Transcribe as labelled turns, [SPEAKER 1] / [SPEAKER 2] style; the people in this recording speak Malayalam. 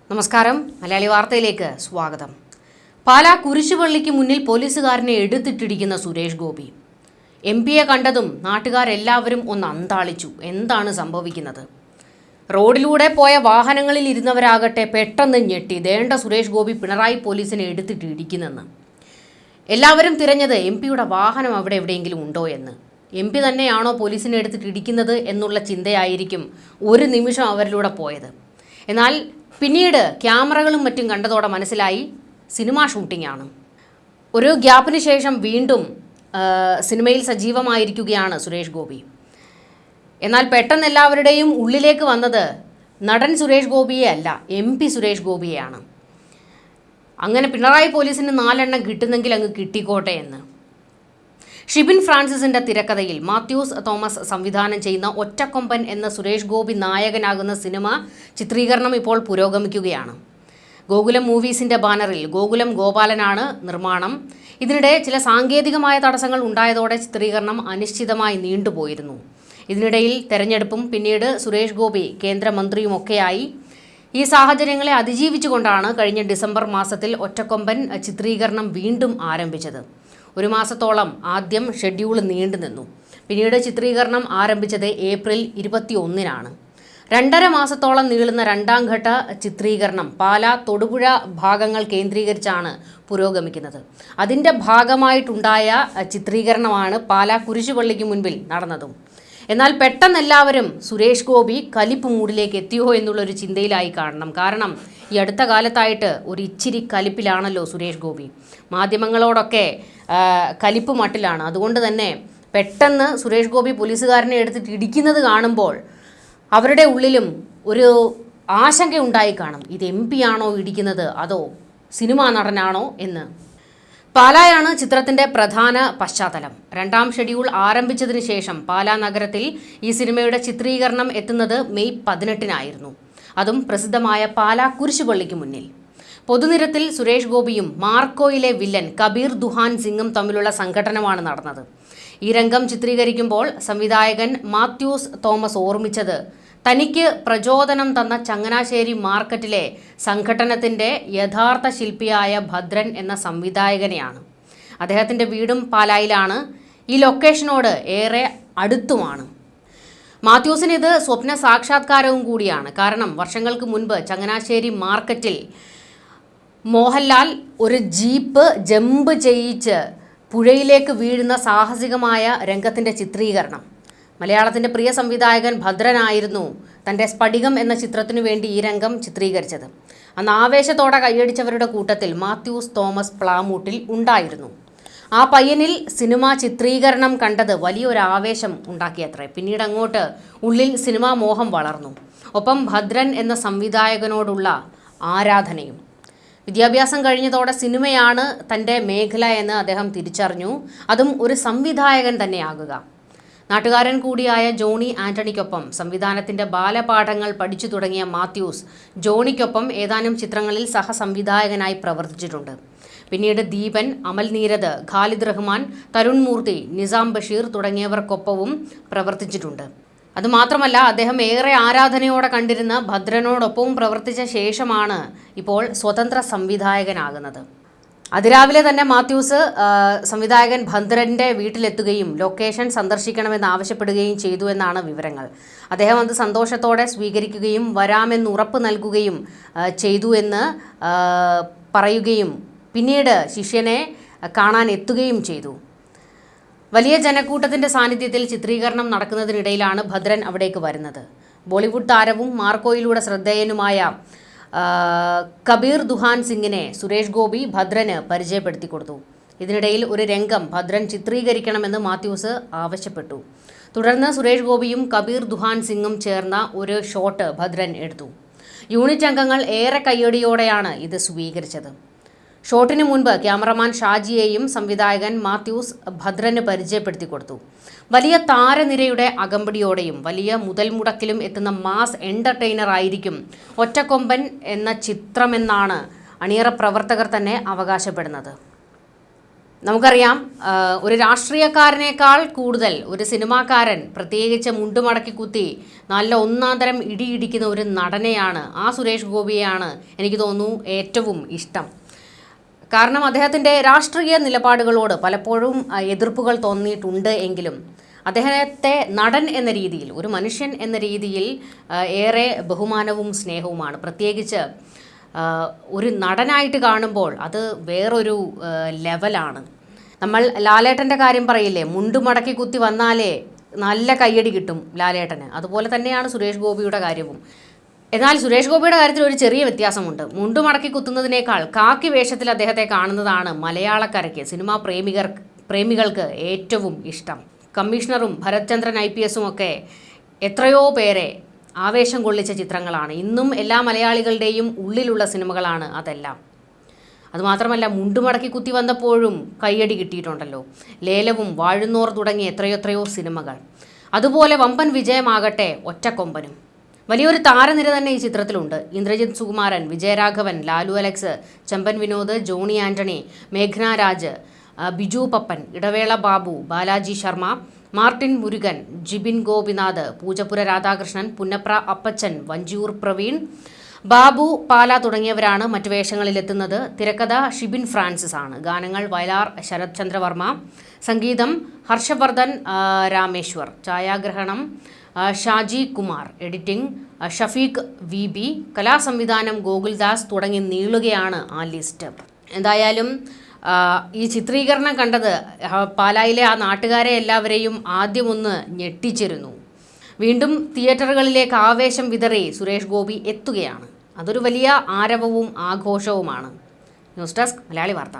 [SPEAKER 1] നമസ്കാരം. മലയാളി വാർത്തയിലേക്ക് സ്വാഗതം. പാലാ കുരിശുപള്ളിക്ക് മുന്നിൽ പോലീസുകാരനെ എടുത്തിട്ടിരിക്കുന്ന സുരേഷ് ഗോപി. എംപിയെ കണ്ടതും നാട്ടുകാരെല്ലാവരും ഒന്ന് അന്താളിച്ചു. എന്താണ് സംഭവിക്കുന്നത്? റോഡിലൂടെ പോയ വാഹനങ്ങളിൽ ഇരുന്നവരാകട്ടെ പെട്ടെന്ന് ഞെട്ടി. ദേണ്ട സുരേഷ് ഗോപി പിണറായി പോലീസിനെ എടുത്തിട്ട് ഇടിക്കുന്നെന്ന്. എല്ലാവരും തിരഞ്ഞത് എം പിയുടെ വാഹനം അവിടെ എവിടെയെങ്കിലും ഉണ്ടോ എന്ന്. എം പി തന്നെയാണോ പോലീസിനെ എടുത്തിട്ട് ഇടിക്കുന്നത് എന്നുള്ള ചിന്തയായിരിക്കും ഒരു നിമിഷം അവരിലൂടെ പോയത്. എന്നാൽ പിന്നീട് ക്യാമറകളും മറ്റും കണ്ടതോടെ മനസ്സിലായി സിനിമാ ഷൂട്ടിംഗ് ആണ്. ഒരു ഗ്യാപ്പിന് ശേഷം വീണ്ടും സിനിമയിൽ സജീവമായിരിക്കുകയാണ് സുരേഷ് ഗോപി. എന്നാൽ പെട്ടെന്ന് എല്ലാവരുടെയും ഉള്ളിലേക്ക് വന്നത് നടൻ സുരേഷ് ഗോപിയെ അല്ല, എം പി സുരേഷ് ഗോപിയെയാണ്. അങ്ങനെ പിണറായി പോലീസിന് 4 എണ്ണം കിട്ടുന്നെങ്കിൽ അങ്ങ് കിട്ടിക്കോട്ടെ എന്ന്. ഷിബിൻ ഫ്രാൻസിസിന്റെ തിരക്കഥയിൽ മാത്യൂസ് തോമസ് സംവിധാനം ചെയ്യുന്ന ഒറ്റക്കൊമ്പൻ എന്ന സുരേഷ് ഗോപി നായകനാകുന്ന സിനിമ ചിത്രീകരണം ഇപ്പോൾ പുരോഗമിക്കുകയാണ്. ഗോകുലം മൂവീസിന്റെ ബാനറിൽ ഗോകുലം ഗോപാലനാണ് നിർമ്മാണം. ഇതിനിടെ ചില സാങ്കേതികമായ തടസ്സങ്ങൾ ഉണ്ടായതോടെ ചിത്രീകരണം അനിശ്ചിതമായി നീണ്ടുപോയിരുന്നു. ഇതിനിടയിൽ തെരഞ്ഞെടുപ്പും പിന്നീട് സുരേഷ് ഗോപി കേന്ദ്രമന്ത്രിയുമൊക്കെയായി. ഈ സാഹചര്യങ്ങളെ അതിജീവിച്ചുകൊണ്ടാണ് കഴിഞ്ഞ ഡിസംബർ മാസത്തിൽ ഒറ്റക്കൊമ്പൻ ചിത്രീകരണം വീണ്ടും ആരംഭിച്ചത്. 1 മാസത്തോളം ആദ്യം ഷെഡ്യൂൾ നീണ്ടുനിന്നു. പിന്നീട് ചിത്രീകരണം ആരംഭിച്ചത് ഏപ്രിൽ 21-നാണ്. 2.5 മാസത്തോളം നീളുന്ന 2ാം ഘട്ട ചിത്രീകരണം പാലാ തൊടുപുഴ ഭാഗങ്ങൾ കേന്ദ്രീകരിച്ചാണ് പുരോഗമിക്കുന്നത്. അതിൻ്റെ ഭാഗമായിട്ടുണ്ടായ ചിത്രീകരണമാണ് പാലാ കുരിശുപള്ളിക്ക് മുൻപിൽ നടന്നതും. എന്നാൽ പെട്ടെന്ന് എല്ലാവരും സുരേഷ് ഗോപി കലിപ്പ് മൂഡിലേക്ക് എത്തിയോ എന്നുള്ളൊരു ചിന്തയിലായി കാണണം. കാരണം ഈ അടുത്ത കാലത്തായിട്ട് ഒരു ഇച്ചിരി കലിപ്പിലാണല്ലോ സുരേഷ് ഗോപി. മാധ്യമങ്ങളോടൊക്കെ കലിപ്പ് മട്ടിലാണ്. അതുകൊണ്ട് തന്നെ പെട്ടെന്ന് സുരേഷ് ഗോപി പോലീസുകാരനെ എടുത്തിട്ട് ഇടിക്കുന്നത് കാണുമ്പോൾ അവരുടെ ഉള്ളിലും ഒരു ആശങ്ക ഉണ്ടായി കാണും. ഇത് എം പി ആണോ ഇടിക്കുന്നത് അതോ സിനിമാ നടനാണോ എന്ന്. പാലായാണ് ചിത്രത്തിൻ്റെ പ്രധാന പശ്ചാത്തലം. 2ാം ഷെഡ്യൂൾ ആരംഭിച്ചതിന് ശേഷം പാലാ നഗരത്തിൽ ഈ സിനിമയുടെ ചിത്രീകരണം എത്തുന്നത് മെയ് 18-നായിരുന്നു. അതും പ്രസിദ്ധമായ പാലാ കുരിശുപള്ളിക്ക് മുന്നിൽ. പൊതുനിരത്തിൽ സുരേഷ് ഗോപിയും മാർക്കോയിലെ വില്ലൻ കബീർ ദുഹാൻ സിംഗും തമ്മിലുള്ള സംഘട്ടനമാണ് നടന്നത്. ഈ രംഗം ചിത്രീകരിക്കുമ്പോൾ സംവിധായകൻ മാത്യൂസ് തോമസ് ഓർമ്മിച്ചത് തനിക്ക് പ്രചോദനം തന്ന ചങ്ങനാശ്ശേരി മാർക്കറ്റിലെ സംഘട്ടനത്തിൻ്റെ യഥാർത്ഥ ശില്പിയായ ഭദ്രൻ എന്ന സംവിധായകനെയാണ്. അദ്ദേഹത്തിൻ്റെ വീടും പാലായിലാണ്. ഈ ലൊക്കേഷനോട് ഏറെ അടുത്തുമാണ്. മാത്യൂസിന് ഇത് സ്വപ്ന സാക്ഷാത്കാരവും കൂടിയാണ്. കാരണം വർഷങ്ങൾക്ക് മുൻപ് ചങ്ങനാശ്ശേരി മാർക്കറ്റിൽ മോഹൻലാൽ ഒരു ജീപ്പ് ജമ്പ് ചെയ്യിച്ച് പുഴയിലേക്ക് വീഴുന്ന സാഹസികമായ രംഗത്തിൻ്റെ ചിത്രീകരണം. മലയാളത്തിൻ്റെ പ്രിയ സംവിധായകൻ ഭദ്രനായിരുന്നു തൻ്റെ സ്ഫടികം എന്ന ചിത്രത്തിനു വേണ്ടി ഈ രംഗം ചിത്രീകരിച്ചത്. അന്ന് ആവേശത്തോടെ കൈയടിച്ചവരുടെ കൂട്ടത്തിൽ മാത്യൂസ് തോമസ് പ്ലാമൂട്ടിൽ ഉണ്ടായിരുന്നു. ആ പയ്യനിൽ സിനിമാ ചിത്രീകരണം കണ്ടത് വലിയൊരു ആവേശം ഉണ്ടാക്കിയത്രേ. പിന്നീട് അങ്ങോട്ട് ഉള്ളിൽ സിനിമാ മോഹം വളർന്നു. ഒപ്പം ഭദ്രൻ എന്ന സംവിധായകനോടുള്ള ആരാധനയും. വിദ്യാഭ്യാസം കഴിഞ്ഞതോടെ സിനിമയാണ് തൻ്റെ മേഖല എന്ന് അദ്ദേഹം തിരിച്ചറിഞ്ഞു. അതും ഒരു സംവിധായകൻ തന്നെയാകുക. നാട്ടുകാരൻ കൂടിയായ ജോണി ആൻ്റണിക്കൊപ്പം സംവിധാനത്തിൻ്റെ ബാലപാഠങ്ങൾ പഠിച്ചു തുടങ്ങിയ മാത്യൂസ് ജോണിക്കൊപ്പം ഏതാനും ചിത്രങ്ങളിൽ സഹസംവിധായകനായി പ്രവർത്തിച്ചിട്ടുണ്ട്. പിന്നീട് ദീപൻ, അമൽ നീരദ്, ഖാലിദ് റഹ്മാൻ, തരുൺ മൂർത്തി, നിസാം ബഷീർ തുടങ്ങിയവർക്കൊപ്പവും പ്രവർത്തിച്ചിട്ടുണ്ട്. അതുമാത്രമല്ല, അദ്ദേഹം ഏറെ ആരാധനയോടെ കണ്ടിരുന്ന ഭദ്രനോടൊപ്പവും പ്രവർത്തിച്ച ശേഷമാണ് ഇപ്പോൾ സ്വതന്ത്ര സംവിധായകനാകുന്നത്. അതിരാവിലെ തന്നെ മാത്യൂസ് സംവിധായകൻ ഭദ്രൻ്റെ വീട്ടിലെത്തുകയും ലൊക്കേഷൻ സന്ദർശിക്കണമെന്ന് ആവശ്യപ്പെടുകയും ചെയ്തു എന്നാണ് വിവരങ്ങൾ. അദ്ദേഹം അത് സന്തോഷത്തോടെ സ്വീകരിക്കുകയും വരാമെന്ന് ഉറപ്പ് നൽകുകയും ചെയ്തു എന്ന് പറയുകയും പിന്നീട് ശിഷ്യനെ കാണാൻ എത്തുകയും ചെയ്തു. വലിയ ജനക്കൂട്ടത്തിൻ്റെ സാന്നിധ്യത്തിൽ ചിത്രീകരണം നടക്കുന്നതിനിടയിലാണ് ഭദ്രൻ അവിടേക്ക് വരുന്നത്. ബോളിവുഡ് താരവും മാർക്കോയിലൂടെ ശ്രദ്ധേയനുമായ കബീർ ദുഹാൻ സിംഗിനെ സുരേഷ് ഗോപി ഭദ്രന് പരിചയപ്പെടുത്തി കൊടുത്തു. ഇതിനിടയിൽ ഒരു രംഗം ഭദ്രൻ ചിത്രീകരിക്കണമെന്ന് മാത്യൂസ് ആവശ്യപ്പെട്ടു. തുടർന്ന് സുരേഷ് ഗോപിയും കബീർ ദുഹാൻ സിംഗും ചേർന്ന ഒരു ഷോട്ട് ഭദ്രൻ എടുത്തു. യൂണിറ്റ് അംഗങ്ങൾ ഏറെ കയ്യടിയോടെയാണ് ഇത് സ്വീകരിച്ചത്. ഷോട്ടിന് മുൻപ് ക്യാമറമാൻ ഷാജിയെയും സംവിധായകൻ മാത്യൂസ് ഭദ്രന് പരിചയപ്പെടുത്തി കൊടുത്തു. വലിയ താരനിരയുടെ അകമ്പടിയോടെയും വലിയ മുതൽ മുടക്കിലും എത്തുന്ന മാസ് എൻ്റർടൈനർ ആയിരിക്കും ഒറ്റക്കൊമ്പൻ എന്ന ചിത്രമെന്നാണ് അണിയറ പ്രവർത്തകർ തന്നെ അവകാശപ്പെടുന്നത്. നമുക്കറിയാം, ഒരു രാഷ്ട്രീയക്കാരനേക്കാൾ കൂടുതൽ ഒരു സിനിമാക്കാരൻ, പ്രത്യേകിച്ച് മുണ്ടുമടക്കി കുത്തി നല്ല ഒന്നാം തരം ഇടിയിടിക്കുന്ന ഒരു നടനെയാണ്, ആ സുരേഷ് ഗോപിയെയാണ് എനിക്ക് തോന്നുന്നു ഏറ്റവും ഇഷ്ടം. കാരണം അദ്ദേഹത്തിൻ്റെ രാഷ്ട്രീയ നിലപാടുകളോട് പലപ്പോഴും എതിർപ്പുകൾ തോന്നിയിട്ടുണ്ട് എങ്കിലും അദ്ദേഹത്തെ നടൻ എന്ന രീതിയിൽ, ഒരു മനുഷ്യൻ എന്ന രീതിയിൽ ഏറെ ബഹുമാനവും സ്നേഹവുമാണ്. പ്രത്യേകിച്ച് ഒരു നടനായിട്ട് കാണുമ്പോൾ അത് വേറൊരു ലെവലാണ്. നമ്മൾ ലാലേട്ടൻ്റെ കാര്യം പറയില്ലേ, മുണ്ടുമടക്കി കുത്തി വന്നാലേ നല്ല കയ്യടി കിട്ടും ലാലേട്ടന്. അതുപോലെ തന്നെയാണ് സുരേഷ് ഗോപിയുടെ കാര്യവും. എന്നാൽ സുരേഷ് ഗോപിയുടെ കാര്യത്തിൽ ഒരു ചെറിയ വ്യത്യാസമുണ്ട്. മുണ്ടുമടക്കി കുത്തുന്നതിനേക്കാൾ കാക്കി വേഷത്തിൽ അദ്ദേഹത്തെ കാണുന്നതാണ് മലയാളക്കരയ്ക്ക്, സിനിമാ പ്രേമികൾക്ക് ഏറ്റവും ഇഷ്ടം. കമ്മീഷണറും ഭരത്ചന്ദ്രൻ IPS ഒക്കെ എത്രയോ പേരെ ആവേശം കൊള്ളിച്ച ചിത്രങ്ങളാണ്. ഇന്നും എല്ലാ മലയാളികളുടെയും ഉള്ളിലുള്ള സിനിമകളാണ് അതെല്ലാം. അതുമാത്രമല്ല, മുണ്ടുമടക്കി കുത്തി വന്നപ്പോഴും കയ്യടി കിട്ടിയിട്ടുണ്ടല്ലോ. ലേലവും വാഴുന്നോർ തുടങ്ങിയ എത്രയോ സിനിമകൾ. അതുപോലെ വമ്പൻ വിജയമാകട്ടെ ഒറ്റക്കൊമ്പനും. വലിയൊരു താരനിര തന്നെ ഈ ചിത്രത്തിലുണ്ട്. ഇന്ദ്രജിത് സുകുമാരൻ, വിജയരാഘവൻ, ലാലു അലക്സ്, ചെമ്പൻ വിനോദ്, ജോണി ആൻ്റണി, മേഘ്ന രാജ്, ബിജു പപ്പൻ, ഇടവേള ബാബു, ബാലാജി ശർമ്മ, മാർട്ടിൻ മുരുകൻ, ജിബിൻ ഗോപിനാഥ്, പൂജപ്പുര രാധാകൃഷ്ണൻ, പുന്നപ്ര അപ്പച്ചൻ, വഞ്ചിയൂർ പ്രവീൺ, ബാബു പാല തുടങ്ങിയവരാണ് മറ്റു വേഷങ്ങളിലെത്തുന്നത്. തിരക്കഥ ഷിബിൻ ഫ്രാൻസിസ് ആണ്. ഗാനങ്ങൾ വയലാർ ശരത് ചന്ദ്രവർമ്മ, സംഗീതം ഹർഷവർദ്ധൻ രാമേശ്വർ, ഛായാഗ്രഹണം ഷാജി കുമാർ, എഡിറ്റിംഗ് ഷഫീഖ് VB, കലാസംവിധാനം ഗോകുൽദാസ് തുടങ്ങി നീളുകയാണ് ആ ലിസ്റ്റ്. എന്തായാലും ഈ ചിത്രീകരണം കണ്ടത് പാലായിലെ ആ നാട്ടുകാരെ എല്ലാവരെയും ആദ്യം ഒന്ന് ഞെട്ടിച്ചിരുന്നു. വീണ്ടും തിയേറ്ററുകളിലേക്ക് ആവേശം വിതറി സുരേഷ് ഗോപി എത്തുകയാണ്. അതൊരു വലിയ ആരവവും ആഘോഷവുമാണ്. ന്യൂസ് ഡെസ്ക് മലയാളി വാർത്ത.